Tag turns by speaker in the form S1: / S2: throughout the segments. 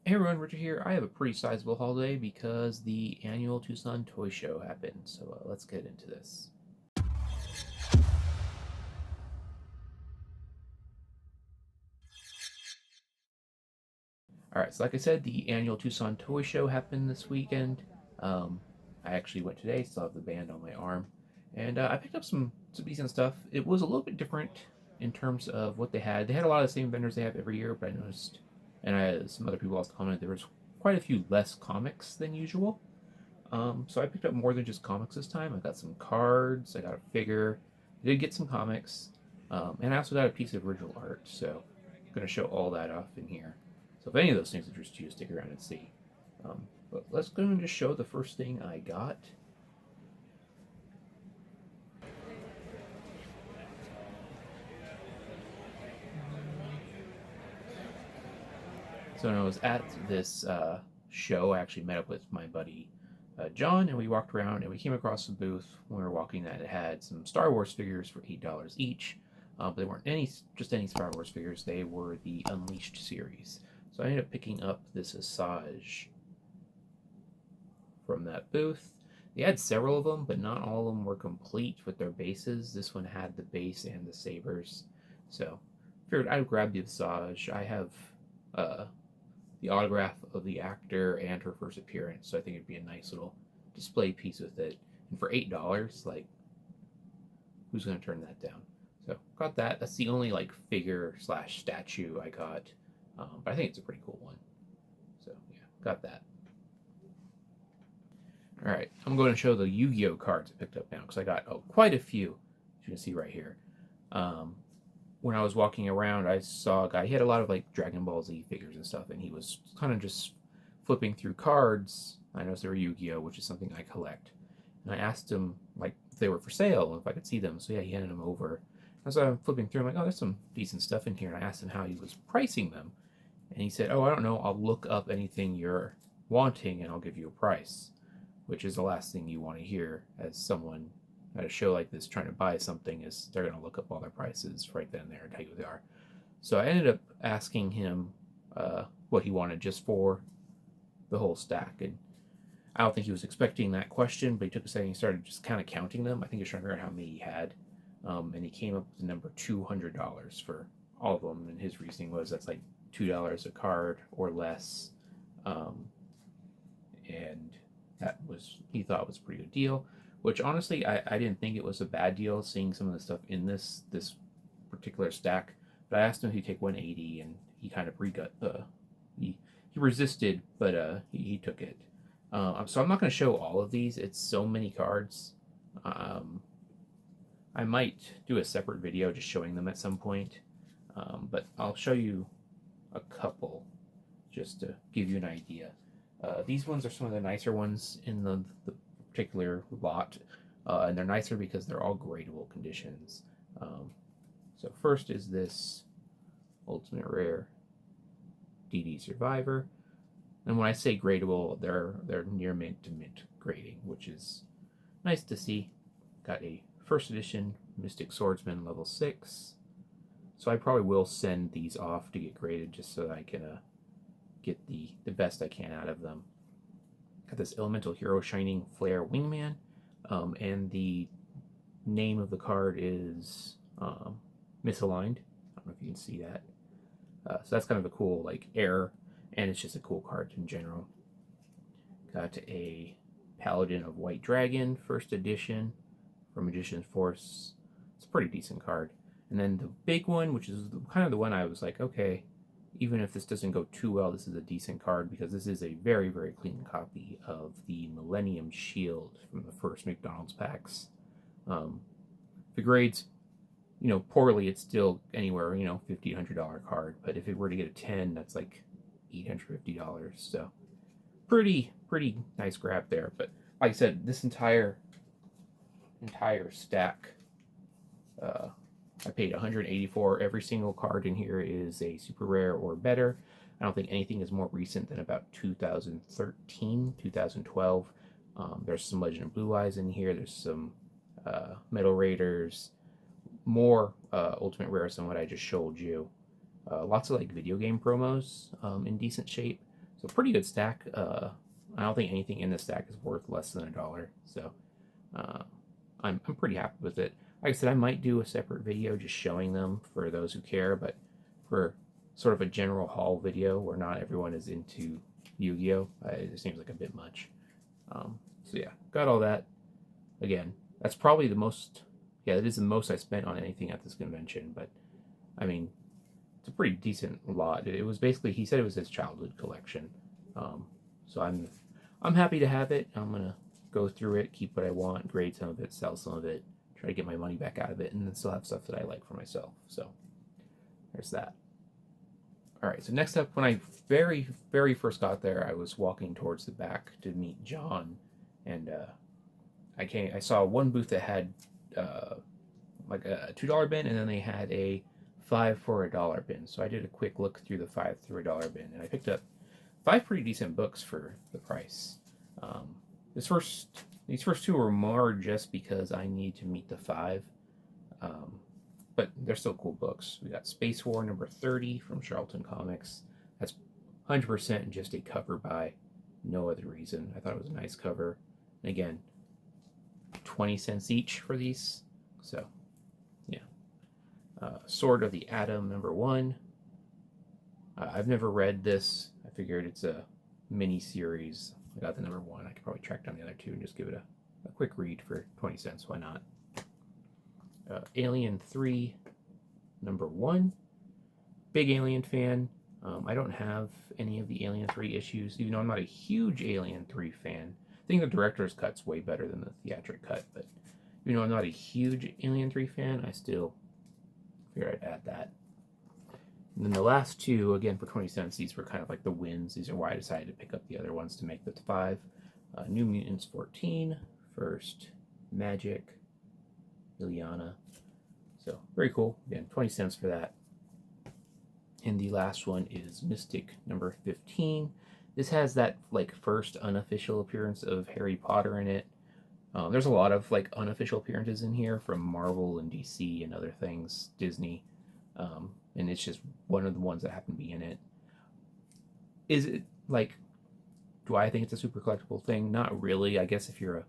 S1: Hey everyone, Richard here. I have a pretty sizable haul today because the annual Tucson Toy Show happened. So let's get into this. Alright, so like I said, the annual Tucson Toy Show happened this weekend. Um, I actually went today, still have the band on my arm. And I picked up some decent stuff. It was a little bit different in terms of what they had. They had a lot of the same vendors they have every year, but I noticed, and some other people also commented, there was quite a few less comics than usual. So I picked up more than just comics this time. I got some cards, I got a figure, I did get some comics, and I also got a piece of original art. So I'm going to show all that off in here. So if any of those things interest you, stick around and see. But let's go and just show the first thing I got. So when I was at this show, I actually met up with my buddy John, and we walked around and we came across a booth when we were walking that it had some Star Wars figures for $8 each. But they weren't just any Star Wars figures; they were the Unleashed series. So I ended up picking up this Asajj from that booth. They had several of them, but not all of them were complete with their bases. This one had the base and the sabers, so I figured I'd grab the Asajj. I have uh, the autograph of the actor and her first appearance. So I think it'd be a nice little display piece with it. And for $8, like, who's gonna turn that down? So got that. That's the only like figure slash statue I got, but I think it's a pretty cool one. So yeah, got that. All right, I'm going to show the Yu-Gi-Oh cards I picked up now because I got quite a few. As you can see right here. Um, when I was walking around, I saw a guy. He had a lot of like Dragon Ball Z figures and stuff, and he was kind of just flipping through cards. I noticed they were Yu-Gi-Oh, which is something I collect. And I asked him like if they were for sale, if I could see them. So yeah, he handed them over. As I'm flipping through, I'm like, oh, there's some decent stuff in here. And I asked him how he was pricing them, and he said, oh, I don't know. I'll look up anything you're wanting, and I'll give you a price. Which is the last thing you want to hear as someone at a show like this trying to buy something is they're going to look up all their prices right then and there and tell you what they are. So I ended up asking him what he wanted just for the whole stack, and I don't think he was expecting that question, but he took a second and started just kind of counting them. I think he was trying to figure out how many he had, and he came up with the number $200 for all of them. And his reasoning was that's like $2 a card or less, and that was he thought was a pretty good deal. Which honestly, I didn't think it was a bad deal seeing some of the stuff in this particular stack. But I asked him if he'd take 180, and he kind of he resisted, but he took it. So I'm not going to show all of these. It's so many cards. Um, I might do a separate video just showing them at some point, but I'll show you a couple just to give you an idea. These ones are some of the nicer ones in the particular lot, and they're nicer because they're all gradable conditions. So first is this Ultimate Rare DD Survivor. And when I say gradable, they're near mint to mint grading, which is nice to see. Got a first edition Mystic Swordsman level 6. So I probably will send these off to get graded just so that I can get the best I can out of them. Got this Elemental Hero Shining Flare Wingman, and the name of the card is misaligned. I don't know if you can see that. So that's kind of a cool like error, and it's just a cool card in general. Got a Paladin of White Dragon, first edition from Magician's Force. It's a pretty decent card. And then the big one, which is kind of the one I was like, okay, even if this doesn't go too well, this is a decent card because this is a very, very clean copy of the Millennium Shield from the first McDonald's packs. If it grades, poorly, it's still anywhere, $50, $100 card. But if it were to get a 10, that's like $850. So pretty nice grab there. But like I said, this entire stack, I paid $184. Every single card in here is a super rare or better. I don't think anything is more recent than about 2013, 2012. There's some Legend of Blue Eyes in here. There's some Metal Raiders, more Ultimate Rares than what I just showed you. Lots of like video game promos in decent shape. So pretty good stack. I don't think anything in this stack is worth less than $1. So I'm pretty happy with it. Like I said, I might do a separate video just showing them for those who care, but for sort of a general haul video where not everyone is into Yu-Gi-Oh, it seems like a bit much. So yeah, got all that. Again, that's probably the most, yeah, that is the most I spent on anything at this convention, but I mean, it's a pretty decent lot. It was basically, he said it was his childhood collection. So I'm happy to have it. I'm gonna go through it, keep what I want, grade some of it, sell some of it, try to get my money back out of it, and then still have stuff that I like for myself. So there's that. All right, so next up, when I very first got there, I was walking towards the back to meet John, and I saw one booth that had like a $2 bin, and then they had a 5 for $1 bin. So I did a quick look through the 5 through $1 bin, and I picked up 5 pretty decent books for the price. These first two were more just because I need to meet the 5. But they're still cool books. We got Space War number 30 from Charlton Comics. That's 100% just a cover by, no other reason. I thought it was a nice cover. And again, 20 cents each for these. So, yeah. Sword of the Atom number 1. I've never read this. I figured it's a mini series. I got the number 1. I could probably track down the other 2 and just give it a quick read for 20 cents. Why not? Alien 3, number 1. Big Alien fan. I don't have any of the Alien 3 issues, even though I'm not a huge Alien 3 fan. I think the director's cut's way better than the theatric cut, but even though I'm not a huge Alien 3 fan, I still figured I'd add that. And then the last 2, again for 20 cents, these were kind of like the wins. These are why I decided to pick up the other ones to make the 5. New Mutants 14, First Magic, Ileana. So very cool. Again, 20 cents for that. And the last one is Mystic number 15. This has that like first unofficial appearance of Harry Potter in it. There's a lot of like unofficial appearances in here from Marvel and DC and other things, Disney. And it's just one of the ones that happen to be in it. Is it like, do I think it's a super collectible thing? Not really. I guess if you're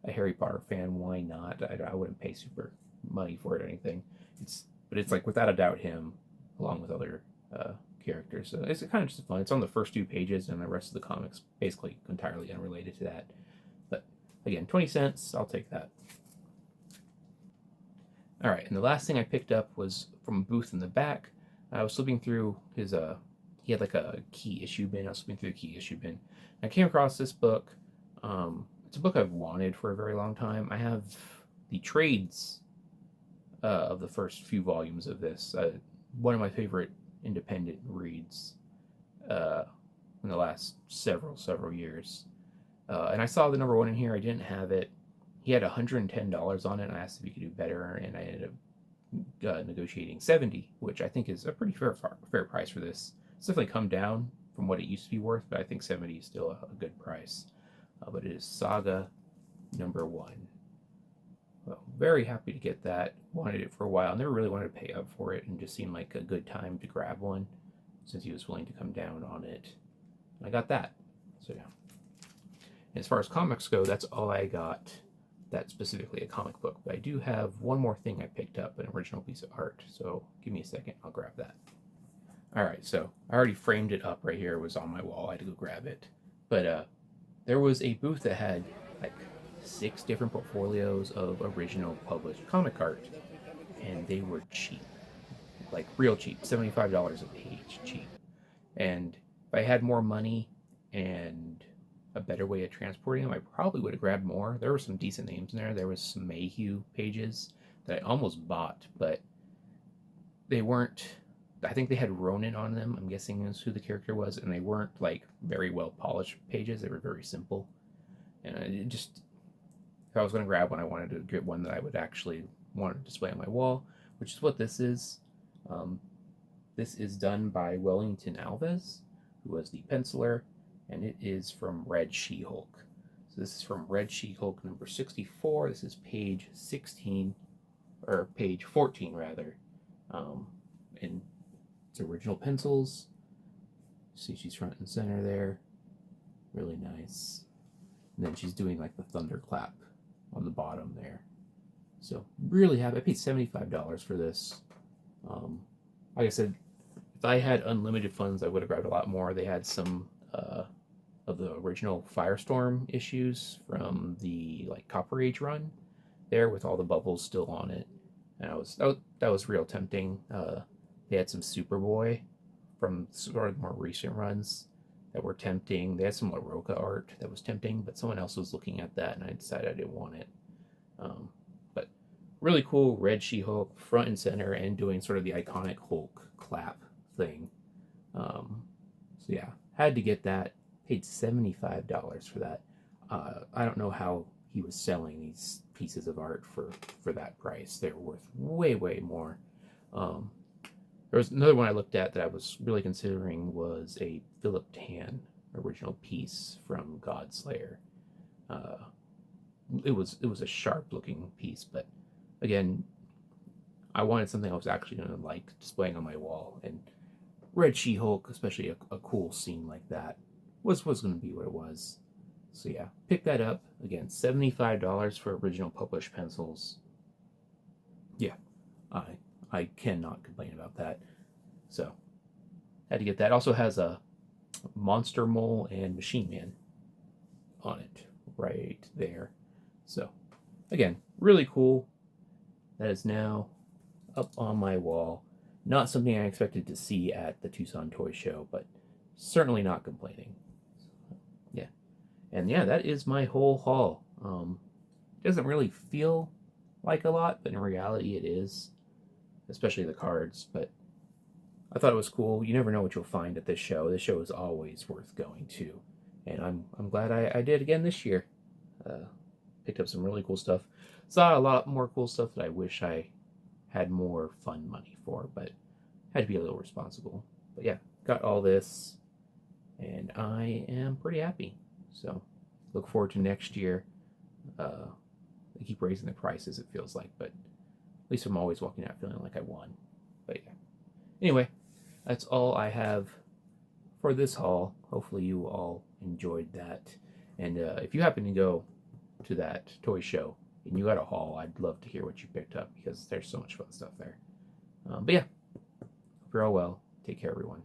S1: a Harry Potter fan, why not? I wouldn't pay super money for it or anything. But it's like without a doubt him, along with other characters. So it's kind of just fun. It's on the first 2 pages, and the rest of the comics basically entirely unrelated to that. But again, 20 cents, I'll take that. All right, and the last thing I picked up was from a booth in the back. I was flipping through his he had like a key issue bin. I was flipping through the key issue bin. I came across this book. It's a book I've wanted for a very long time. I have the trades of the first few volumes of this. One of my favorite independent reads in the last several years. And I saw the number 1 in here. I didn't have it. He had $110 on it, and I asked if he could do better, and I ended up negotiating $70, which I think is a pretty fair price for this. It's definitely come down from what it used to be worth, but I think $70 is still a good price. But it is Saga number 1. Well, very happy to get that. Wanted it for a while. Never really wanted to pay up for it, and just seemed like a good time to grab one since he was willing to come down on it. And I got that. So yeah. And as far as comics go, that's all I got. That's specifically a comic book. But I do have one more thing I picked up, an original piece of art. So give me a second, I'll grab that. All right, so I already framed it up right here. It was on my wall. I had to go grab it. But there was a booth that had like 6 different portfolios of original published comic art, and they were cheap, like real cheap, $75 a page, cheap. And if I had more money and a better way of transporting them, I probably would have grabbed more. There were some decent names in there. There was some Mayhew pages that I almost bought, but they weren't. I think they had Ronin on them. I'm guessing is who the character was, and they weren't like very well polished pages. They were very simple, and it just, if I was going to grab one, I wanted to get one that I would actually want to display on my wall, which is what this is. This is done by Wellington Alves, who was the penciler, and it is from Red She-Hulk. So this is from Red She-Hulk number 64. This is page 16, or page 14 rather. And it's original pencils. See, she's front and center there. Really nice. And then she's doing like the thunderclap on the bottom there. So really happy. I paid $75 for this. Like I said, if I had unlimited funds, I would have grabbed a lot more. They had some of the original Firestorm issues from the like Copper Age run there, with all the bubbles still on it, and that was real tempting. They had some Superboy from sort of more recent runs that were tempting. They had some LaRocca art that was tempting, but someone else was looking at that, and I decided I didn't want it. But really cool red She-Hulk, front and center, and doing sort of the iconic Hulk clap thing. So yeah, had to get that. Paid $75 for that. I don't know how he was selling these pieces of art for that price. They're worth way more. There was another one I looked at that I was really considering, was a Philip Tan original piece from Godslayer. It was a sharp looking piece, but again, I wanted something I was actually going to like displaying on my wall, and Red She-Hulk, especially a cool scene like that, was going to be what it was. So yeah, pick that up. Again, $75 for original published pencils. Yeah, I cannot complain about that. So had to get that. Also has a Monster Mole and Machine Man on it right there. So again, really cool. That is now up on my wall. Not something I expected to see at the Tucson Toy Show, but certainly not complaining. Yeah. And yeah, that is my whole haul. It doesn't really feel like a lot, but in reality it is, especially the cards. But I thought it was cool. You never know what you'll find at this show. This show is always worth going to, and I'm glad I did again this year. Picked up some really cool stuff. Saw a lot more cool stuff that I wish I had more fun money for, but had to be a little responsible. But yeah, got all this, and I am pretty happy. So look forward to next year. They keep raising the prices, it feels like, but at least I'm always walking out feeling like I won. But yeah. Anyway, that's all I have for this haul. Hopefully you all enjoyed that. And if you happen to go to that toy show and you got a haul, I'd love to hear what you picked up, because there's so much fun stuff there. But yeah, hope you're all well. Take care, everyone.